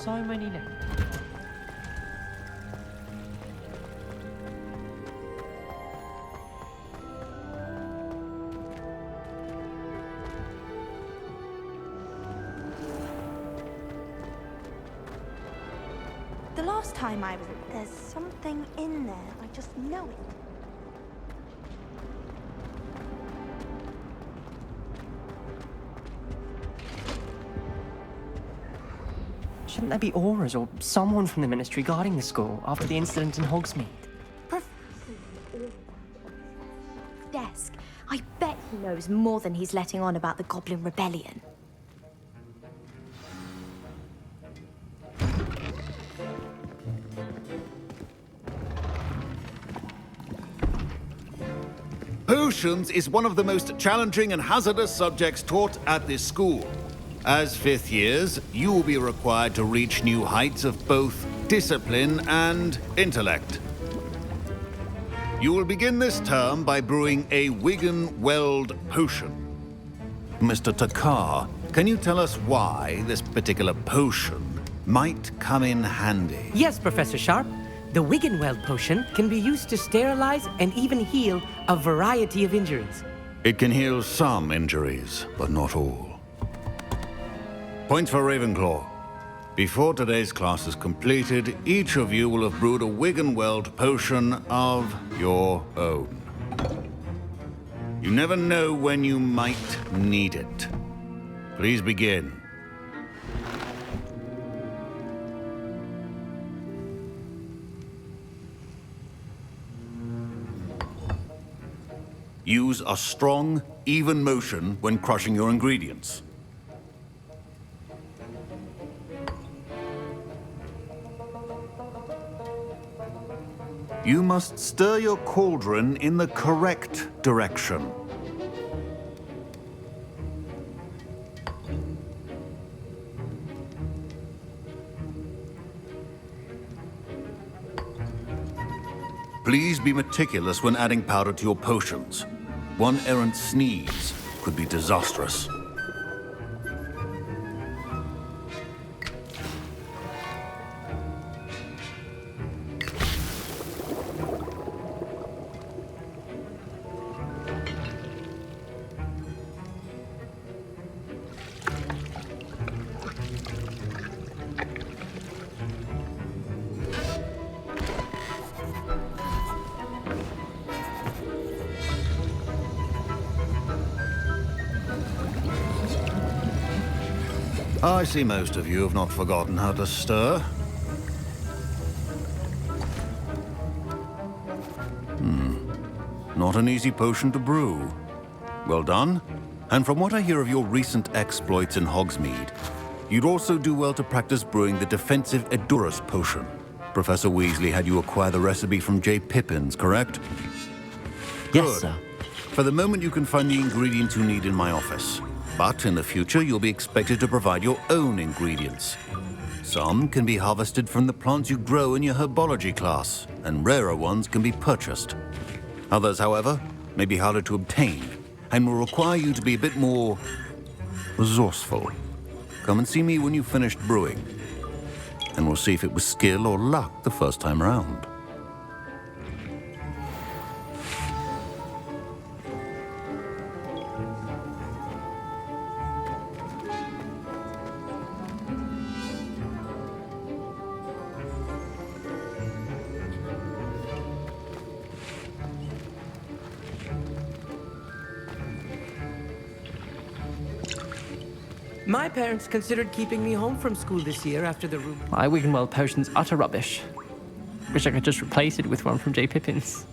so many left. The last time I was... There's something in there. I just know it. Shouldn't there be auras or someone from the Ministry guarding the school after the incident in Hogsmeade? Desk. I bet he knows more than he's letting on about the Goblin Rebellion. Potions is one of the most challenging and hazardous subjects taught at this school. As fifth years, you will be required to reach new heights of both discipline and intellect. You will begin this term by brewing a Wiggenweld potion. Mr. Takar, can you tell us why this particular potion might come in handy? Yes, Professor Sharp. The Wiggenweld potion can be used to sterilize and even heal a variety of injuries. It can heal some injuries, but not all. Point for Ravenclaw. Before today's class is completed, each of you will have brewed a Wiggenweld potion of your own. You never know when you might need it. Please begin. Use a strong, even motion when crushing your ingredients. You must stir your cauldron in the correct direction. Please be meticulous when adding powder to your potions. One errant sneeze could be disastrous. I see most of you have not forgotten how to stir. Not an easy potion to brew. Well done. And from what I hear of your recent exploits in Hogsmeade, you'd also do well to practice brewing the defensive Edurus potion. Professor Weasley had you acquire the recipe from J. Pippin's, correct? Yes, Good. sir. For the moment, you can find the ingredients you need in my office. But in the future, you'll be expected to provide your own ingredients. Some can be harvested from the plants you grow in your herbology class, and rarer ones can be purchased. Others, however, may be harder to obtain, and will require you to be a bit more resourceful. Come and see me when you've finished brewing, and we'll see if it was skill or luck the first time around. My parents considered keeping me home from school this year after the room. My Wiggenweld potion's utter rubbish. Wish I could just replace it with one from J. Pippin's.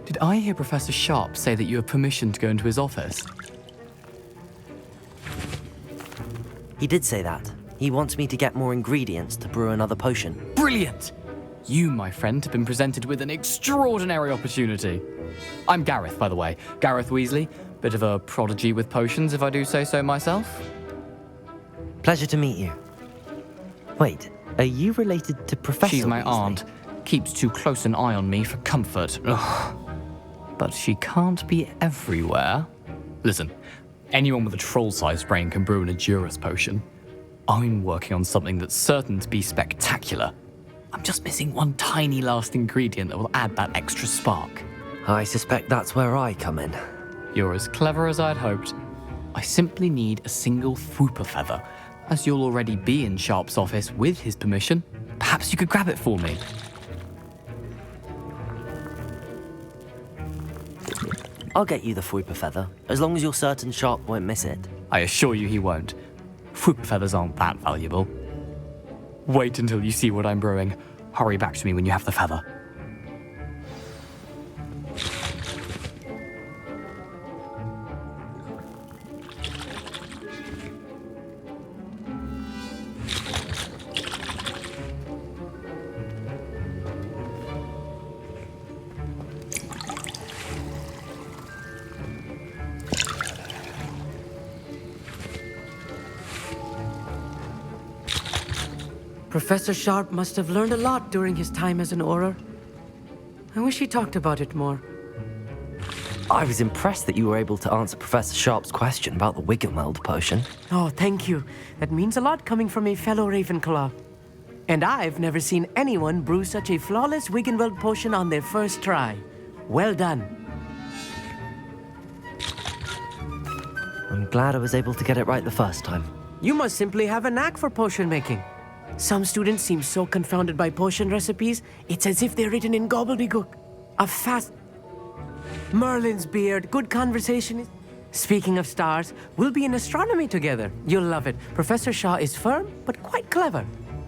Did I hear Professor Sharp say that you have permission to go into his office? He did say that. He wants me to get more ingredients to brew another potion. Brilliant! You, my friend, have been presented with an extraordinary opportunity. I'm Gareth, by the way. Gareth Weasley. Bit of a prodigy with potions, if I do say so myself. Pleasure to meet you. Wait, are you related to Professor She's my Weasley? aunt. Keeps too close an eye on me for comfort. Ugh. But she can't be everywhere. Listen, anyone with a troll-sized brain can brew an Edurus potion. I'm working on something that's certain to be spectacular. I'm just missing one tiny last ingredient that will add that extra spark. I suspect that's where I come in. You're as clever as I'd hoped. I simply need a single Fwooper feather. As you'll already be in Sharp's office with his permission, perhaps you could grab it for me. I'll get you the Fwooper feather, as long as you're certain Sharp won't miss it. I assure you he won't. Fwooper feathers aren't that valuable. Wait until you see what I'm brewing. Hurry back to me when you have the feather. Professor Sharp must have learned a lot during his time as an Auror. I wish he talked about it more. I was impressed that you were able to answer Professor Sharp's question about the Wiggenweld potion. Oh, thank you. That means a lot coming from a fellow Ravenclaw. And I've never seen anyone brew such a flawless Wiggenweld potion on their first try. Well done. I'm glad I was able to get it right the first time. You must simply have a knack for potion making. Some students seem so confounded by potion recipes, it's as if they're written in gobbledygook. A fast... Merlin's beard, good conversation. Speaking of stars, we'll be in astronomy together. You'll love it. Professor Shaw is firm, but quite clever.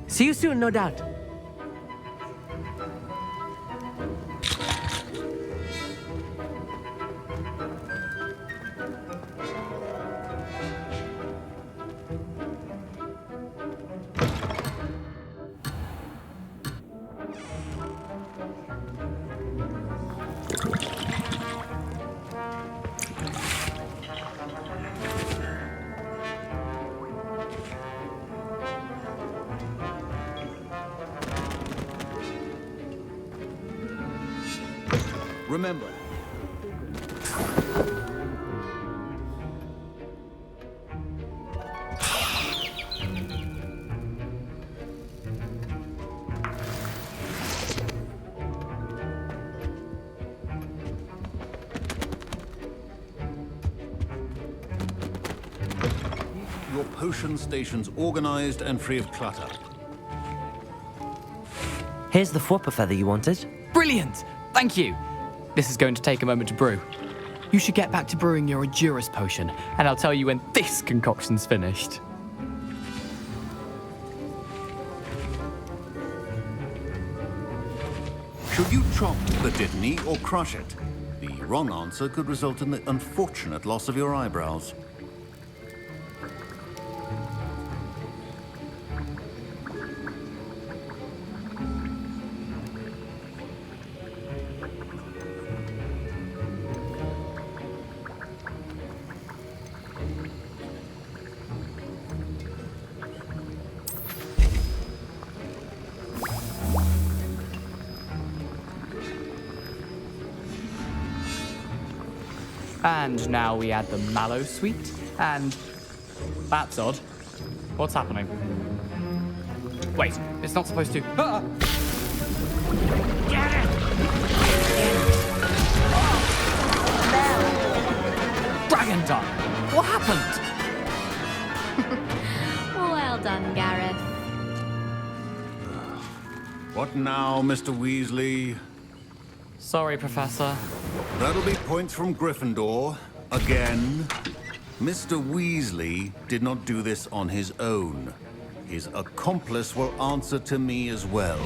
See you soon, no doubt. Remember, your potion station's organized and free of clutter. Here's the Fwooper feather you wanted. Brilliant! Thank you! This is going to take a moment to brew. You should get back to brewing your Edurus potion, and I'll tell you when this concoction's finished. Should you chop the Dittany or crush it? The wrong answer could result in the unfortunate loss of your eyebrows. And now we add the mallow sweet, and... That's odd. What's happening? Wait, it's not supposed to... Ah! Get it! Dragon Dog! What happened? Well done, Gareth. What now, Mr. Weasley? Sorry, Professor. That'll be points from Gryffindor. Again. Mr. Weasley did not do this on his own. His accomplice will answer to me as well.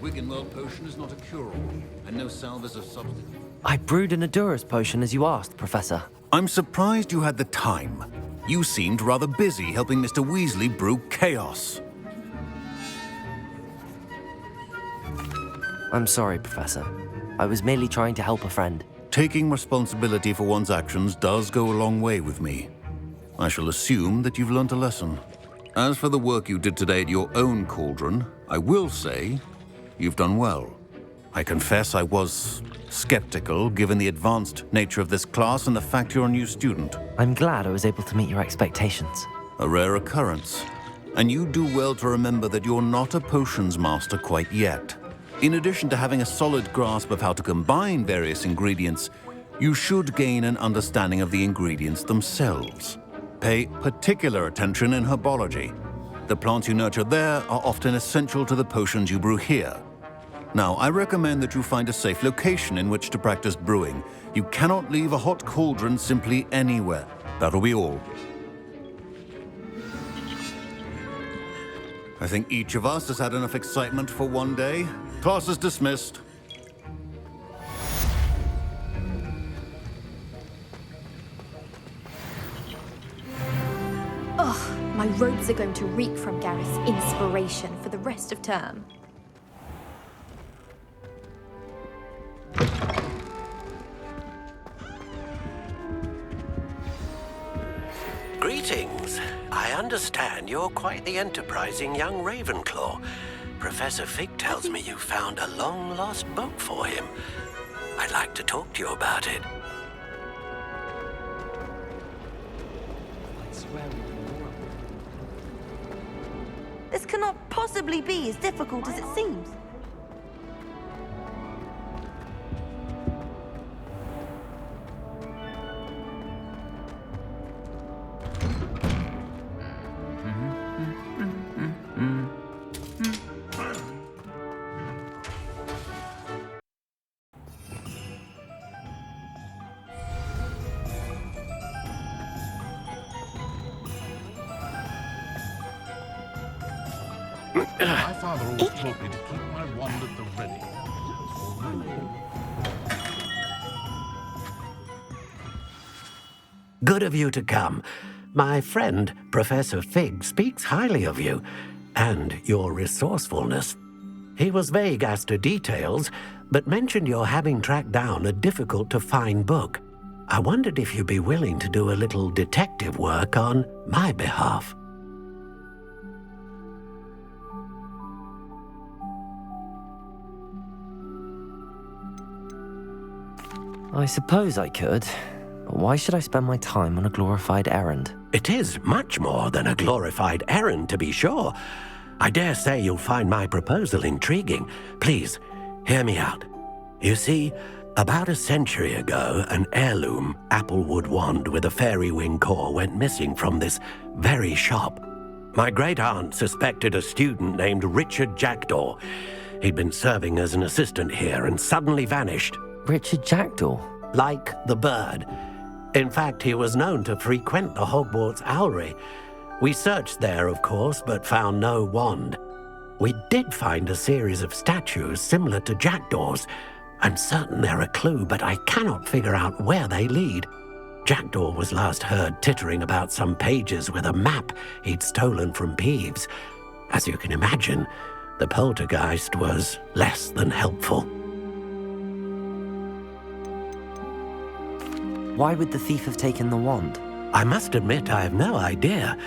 Wiggenweld potion is not a cure-all, and no salve is a substitute. I brewed an Adurus potion as you asked, Professor. I'm surprised you had the time. You seemed rather busy helping Mr. Weasley brew chaos. I'm sorry, Professor. I was merely trying to help a friend. Taking responsibility for one's actions does go a long way with me. I shall assume that you've learnt a lesson. As for the work you did today at your own cauldron, I will say you've done well. I confess I was skeptical, given the advanced nature of this class and the fact you're a new student. I'm glad I was able to meet your expectations. A rare occurrence. And you do well to remember that you're not a potions master quite yet. In addition to having a solid grasp of how to combine various ingredients, you should gain an understanding of the ingredients themselves. Pay particular attention in herbology. The plants you nurture there are often essential to the potions you brew here. Now, I recommend that you find a safe location in which to practice brewing. You cannot leave a hot cauldron simply anywhere. That'll be all. I think each of us has had enough excitement for one day. Class is dismissed. Ugh, my robes are going to reek from Gareth's inspiration for the rest of term. Greetings. I understand you're quite the enterprising young Ravenclaw. Professor Fig tells me you found a long-lost book for him. I'd like to talk to you about it. This cannot possibly be as difficult as it seems. My father always told me to keep my wand at the ready. Good of you to come. My friend, Professor Fig, speaks highly of you and your resourcefulness. He was vague as to details, but mentioned your having tracked down a difficult-to-find book. I wondered if you'd be willing to do a little detective work on my behalf. I suppose I could, but why should I spend my time on a glorified errand? It is much more than a glorified errand, to be sure. I dare say you'll find my proposal intriguing. Please, hear me out. You see, about a century ago, an heirloom applewood wand with a fairy wing core went missing from this very shop. My great-aunt suspected a student named Richard Jackdaw. He'd been serving as an assistant here and suddenly vanished. Richard Jackdaw? Like the bird. In fact, he was known to frequent the Hogwarts Owlery. We searched there, of course, but found no wand. We did find a series of statues similar to Jackdaw's. I'm certain they're a clue, but I cannot figure out where they lead. Jackdaw was last heard tittering about some pages with a map he'd stolen from Peeves. As you can imagine, the poltergeist was less than helpful. Why would the thief have taken the wand? I must admit I have no idea.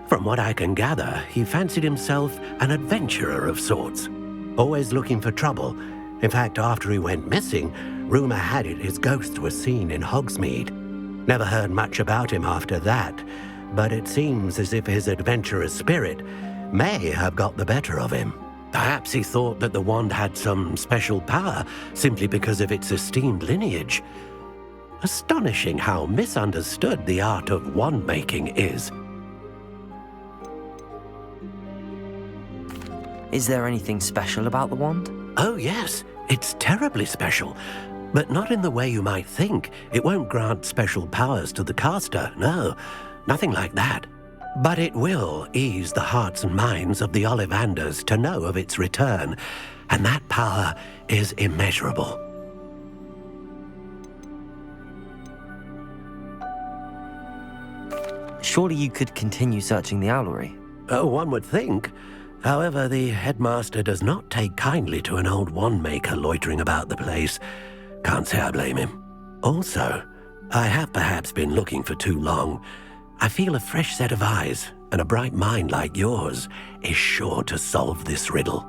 From what I can gather, he fancied himself an adventurer of sorts, always looking for trouble. In fact, after he went missing, rumor had it his ghost was seen in Hogsmeade. Never heard much about him after that, but it seems as if his adventurous spirit may have got the better of him. Perhaps he thought that the wand had some special power simply because of its esteemed lineage. Astonishing how misunderstood the art of wand-making is. Is there anything special about the wand? Oh yes, it's terribly special. But not in the way you might think. It won't grant special powers to the caster, no. Nothing like that. But it will ease the hearts and minds of the Ollivanders to know of its return. and that power is immeasurable. Surely you could continue searching the Owlery. One would think. However, the headmaster does not take kindly to an old wand-maker loitering about the place. Can't say I blame him. Also, I have perhaps been looking for too long. I feel a fresh set of eyes, and a bright mind like yours is sure to solve this riddle.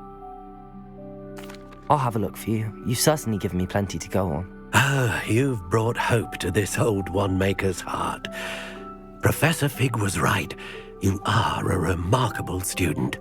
I'll have a look for you. You've certainly given me plenty to go on. Ah, you've brought hope to this old wand-maker's heart. Professor Fig was right. You are a remarkable student.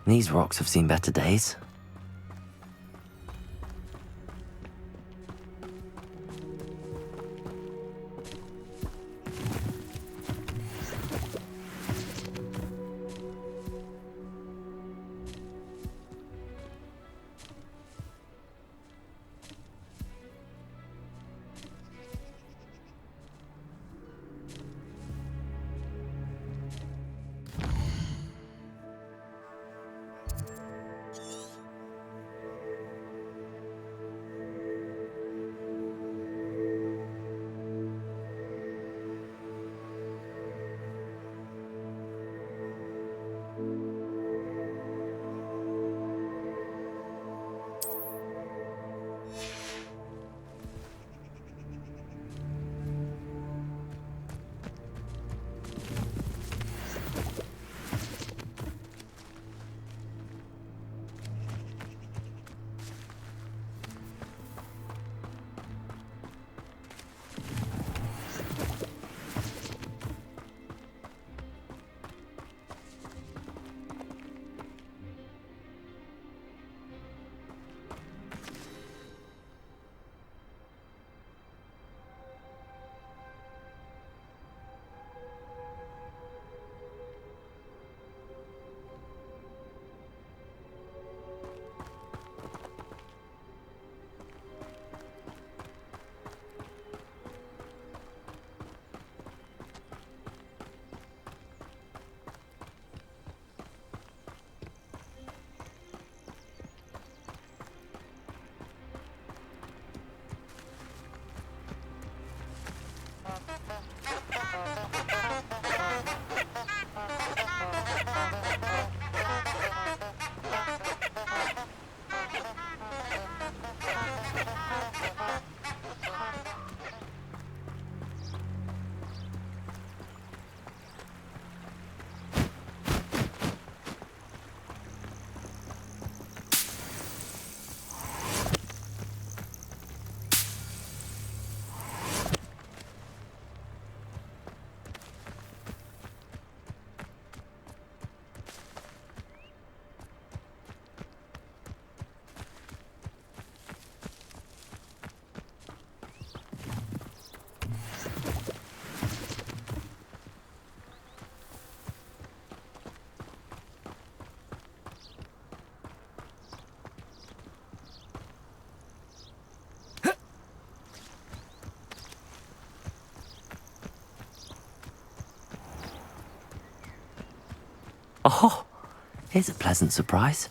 These rocks have seen better days. Oh, here's a pleasant surprise.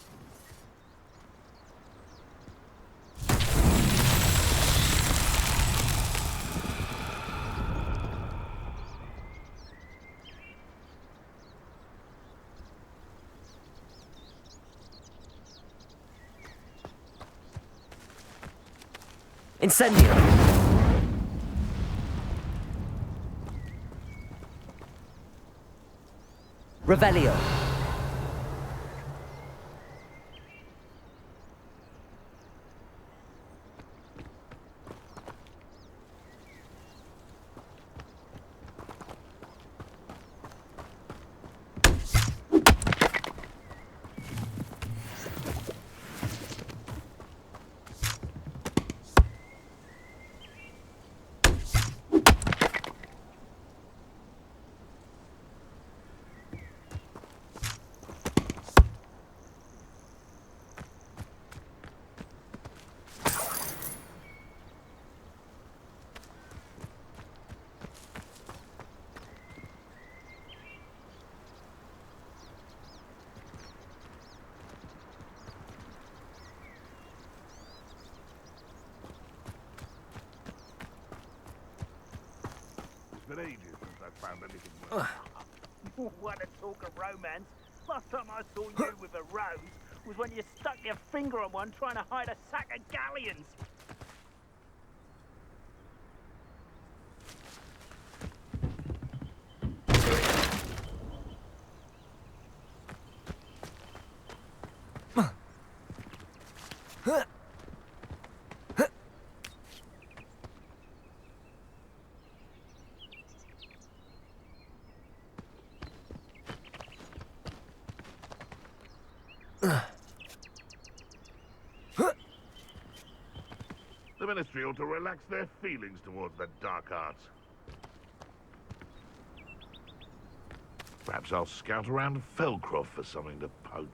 Incendio! Revelio! It's been ages since I found anything worth. What a talk of romance. Last time I saw you with a rose was when you stuck your finger on one trying to hide a sack of galleons. The Ministry ought to relax their feelings towards the dark arts. Perhaps I'll scout around Felcroft for something to poach.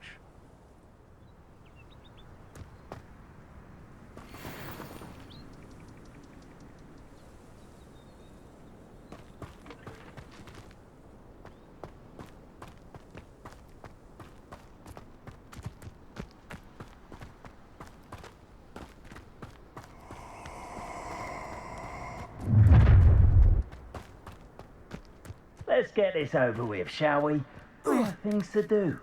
Let's get this over with, shall we? We have things to do.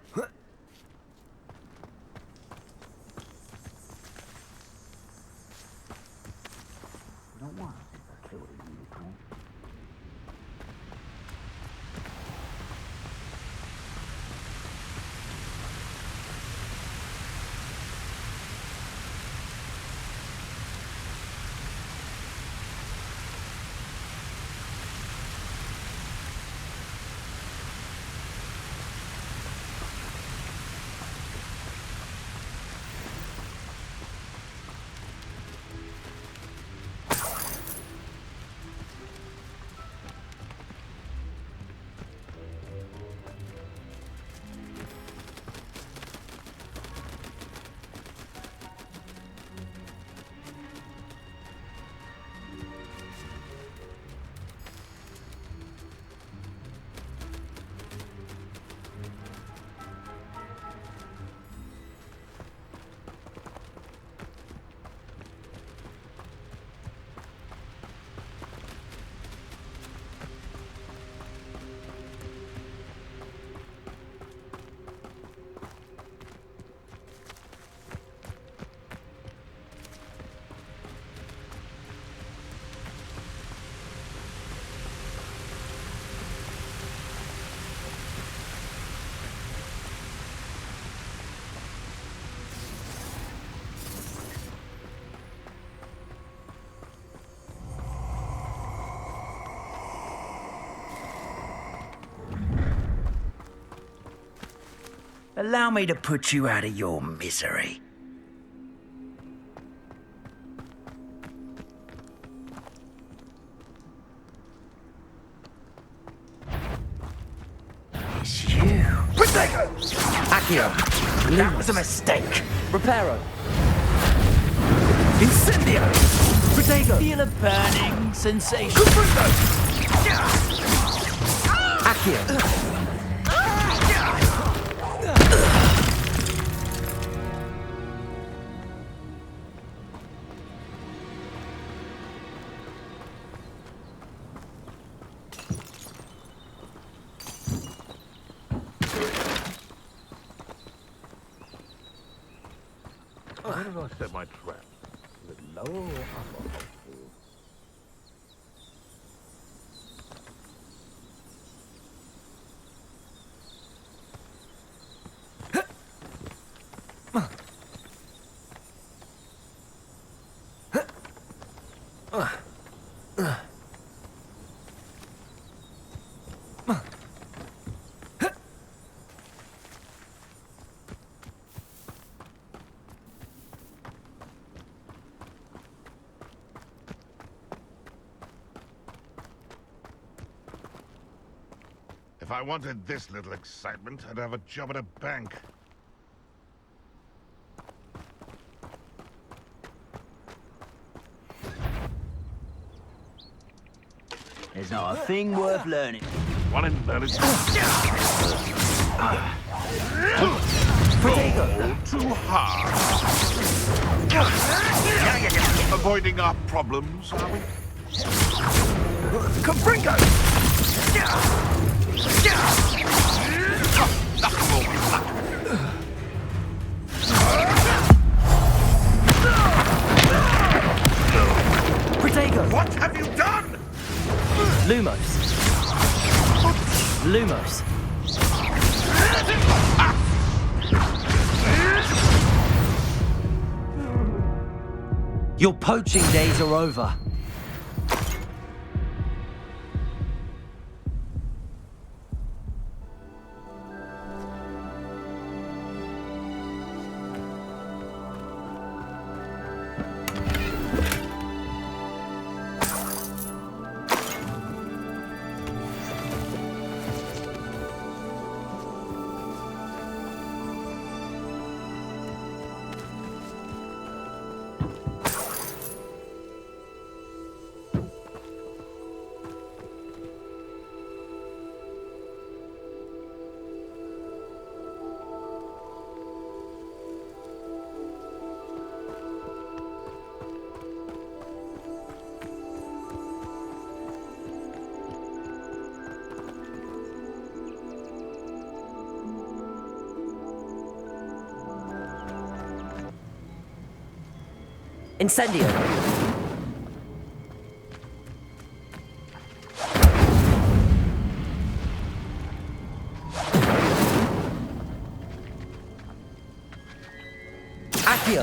Don't want to kill the unicorn. Allow me to put you out of your misery. It's you. Accio! That was a mistake. Reparo! Incendio! Protego! Feel a burning sensation. Accio! do I set my traps? A little lower or upper, hopefully? If I wanted this little excitement, I'd have a job at a bank. There's not a thing worth learning. One in learning. Potato! Too hard. Avoiding our problems, are we? Confringo! Protego! What have you done? Lumos. Lumos. Your poaching days are over. Incendio. Accio.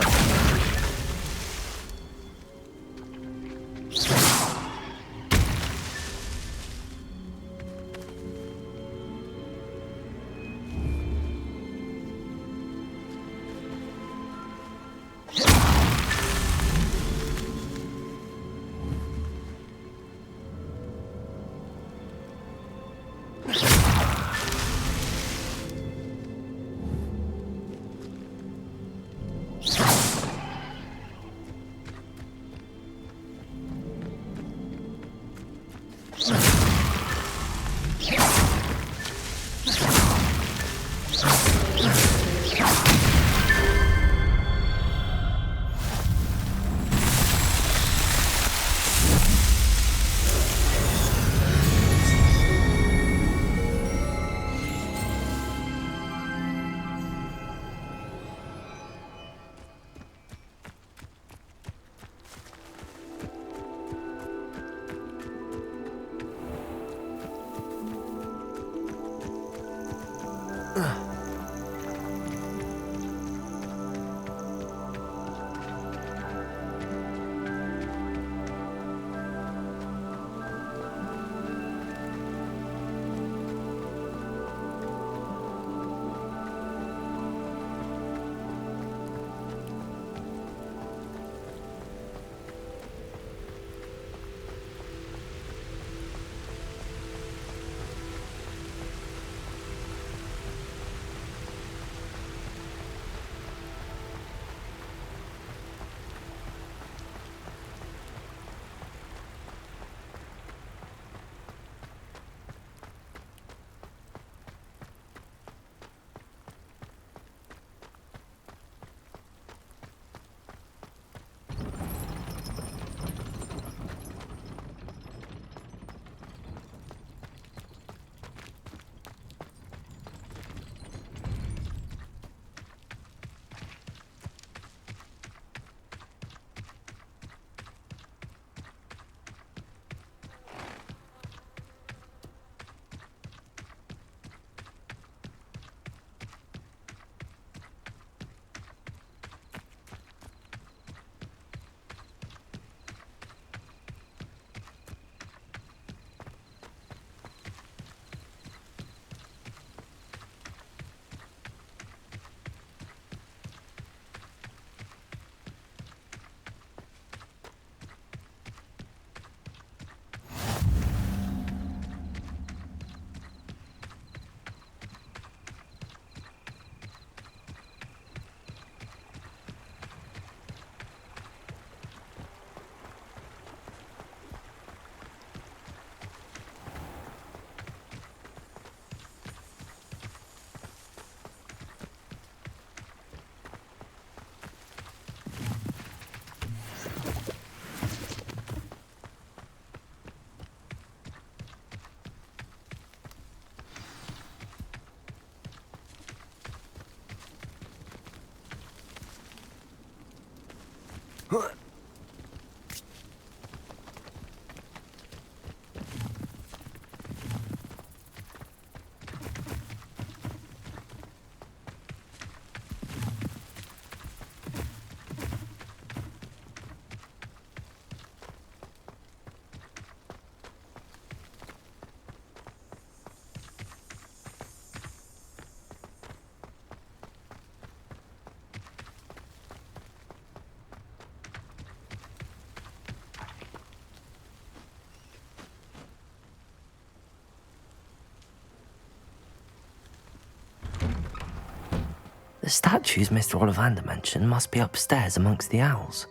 statues Mr. Ollivander mentioned must be upstairs amongst the owls.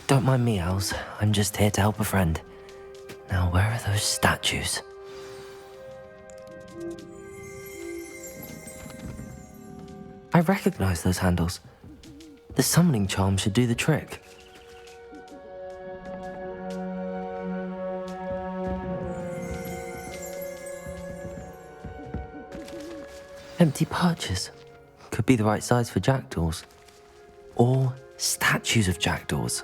Don't mind me, owls. I'm just here to help a friend. Now, where are those statues? I recognize those handles. The summoning charm should do the trick. Empty perches. Could be the right size for jackdaws. Or statues of jackdaws.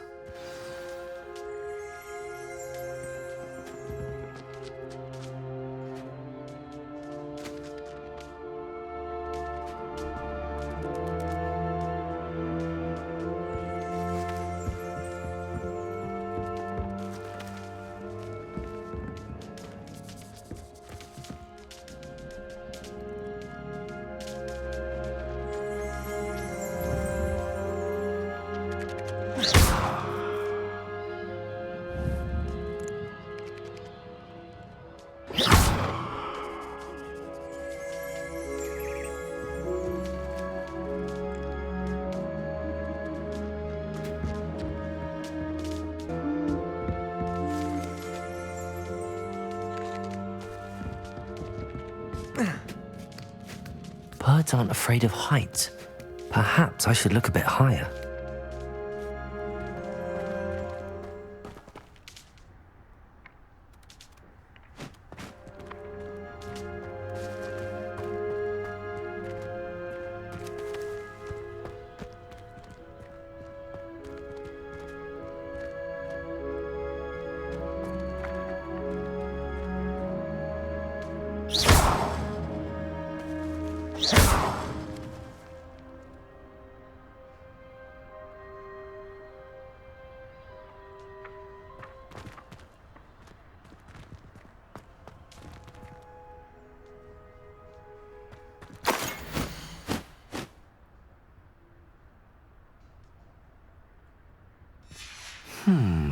Birds aren't afraid of heights. Perhaps I should look a bit higher.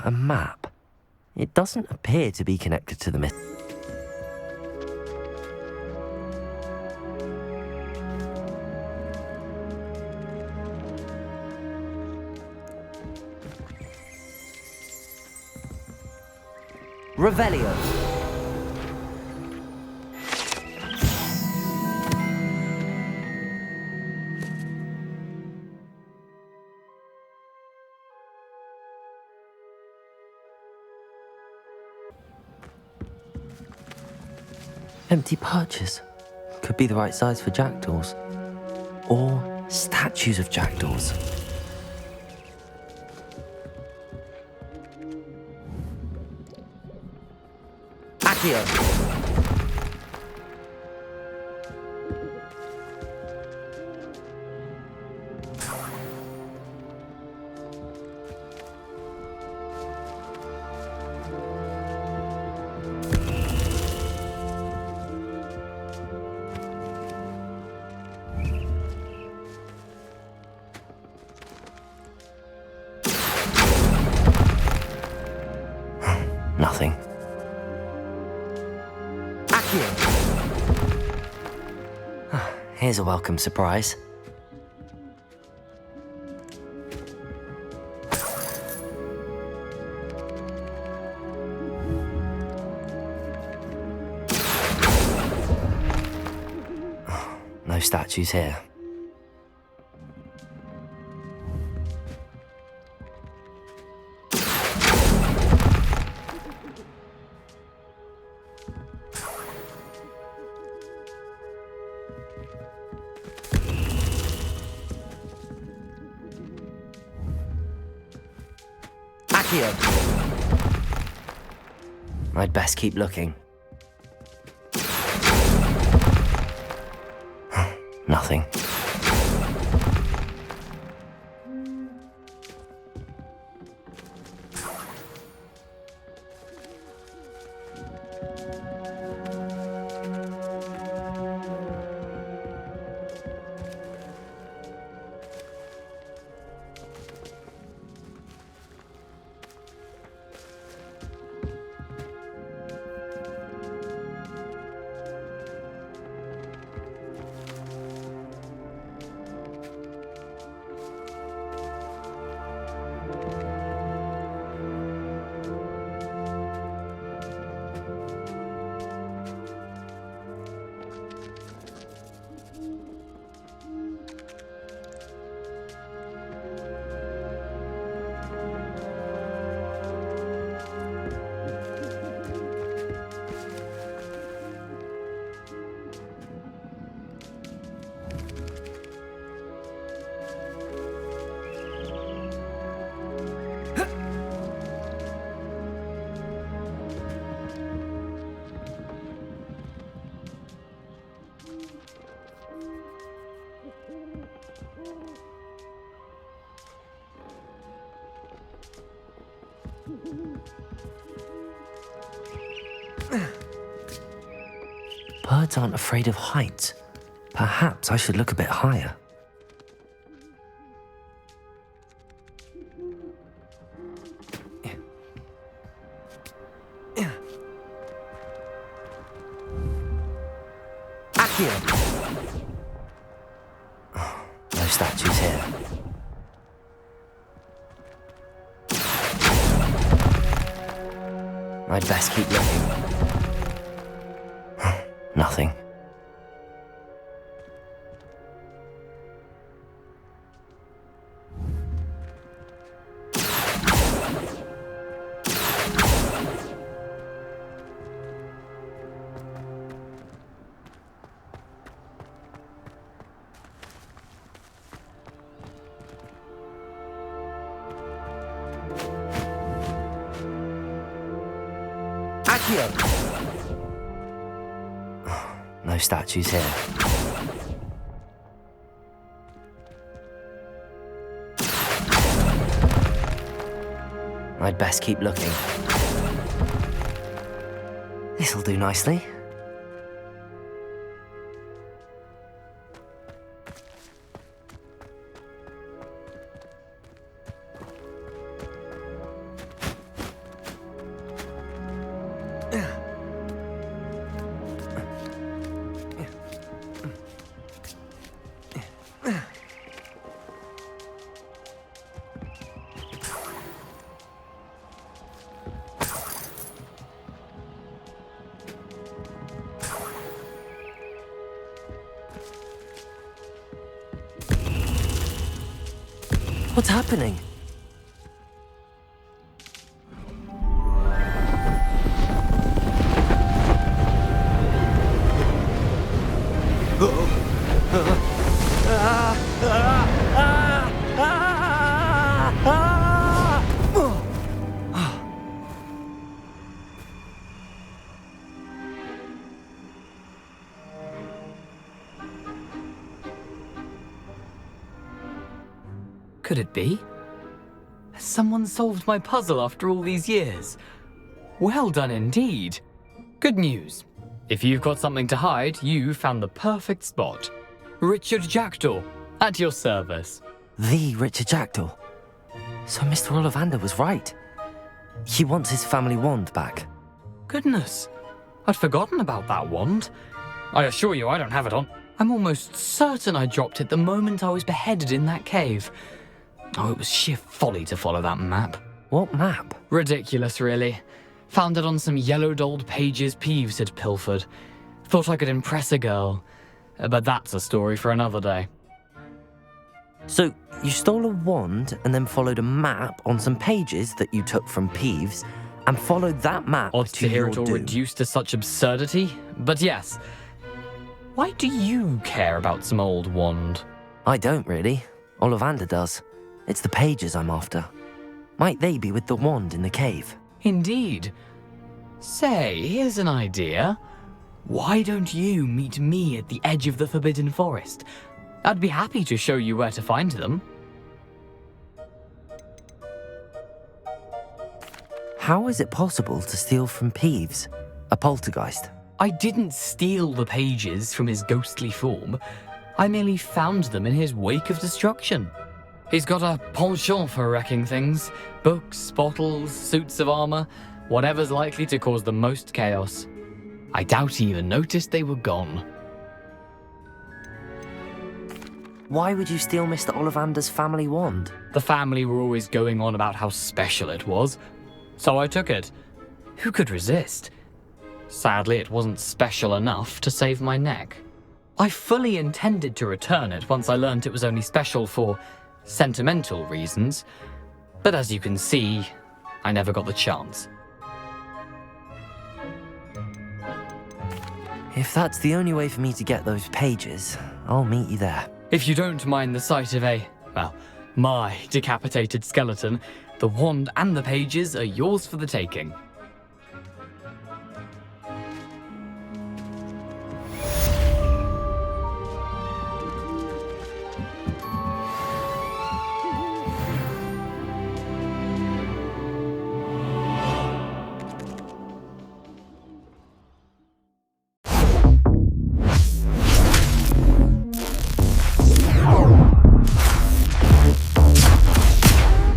A map. It doesn't appear to be connected to the myth. Revelio. Empty perches. Could be the right size for jackdaws. Or statues of jackdaws. Accio. Nothing. Here's a welcome surprise. No statues here. I'd best keep looking. Nothing. Birds aren't afraid of heights. Perhaps I should look a bit higher. Accio! No statues here. I'd best keep looking. Nothing. No statues here. I'd best keep looking. This'll do nicely. What's happening? Could it be? Has someone solved my puzzle after all these years? Well done indeed. Good news. If you've got something to hide, you found the perfect spot. Richard Jackdaw, at your service. The Richard Jackdaw. So Mr. Ollivander was right. He wants his family wand back. Goodness, I'd forgotten about that wand. I assure you I don't have it on. I'm almost certain I dropped it the moment I was beheaded in that cave. Oh, it was sheer folly to follow that map. What map? Ridiculous, really. Found it on some yellowed old pages Peeves had pilfered. Thought I could impress a girl. But that's a story for another day. So, you stole a wand and then followed a map on some pages that you took from Peeves and followed that map Odd to hear your it all doom. reduced to such absurdity, but yes. Why do you care about some old wand? I don't really. Ollivander does. It's the pages I'm after. Might they be with the wand in the cave? Indeed. Say, here's an idea. Why don't you meet me at the edge of the Forbidden Forest? I'd be happy to show you where to find them. How is it possible to steal from Peeves, a poltergeist? I didn't steal the pages from his ghostly form. I merely found them in his wake of destruction. He's got a penchant for wrecking things. Books, bottles, suits of armor, whatever's likely to cause the most chaos. I doubt he even noticed they were gone. Why would you steal Mr. Ollivander's family wand? The family were always going on about how special it was, so I took it. Who could resist? Sadly, it wasn't special enough to save my neck. I fully intended to return it once I learned it was only special for sentimental reasons, but as you can see, I never got the chance. If that's the only way for me to get those pages, I'll meet you there. If you don't mind the sight of my decapitated skeleton, the wand and the pages are yours for the taking.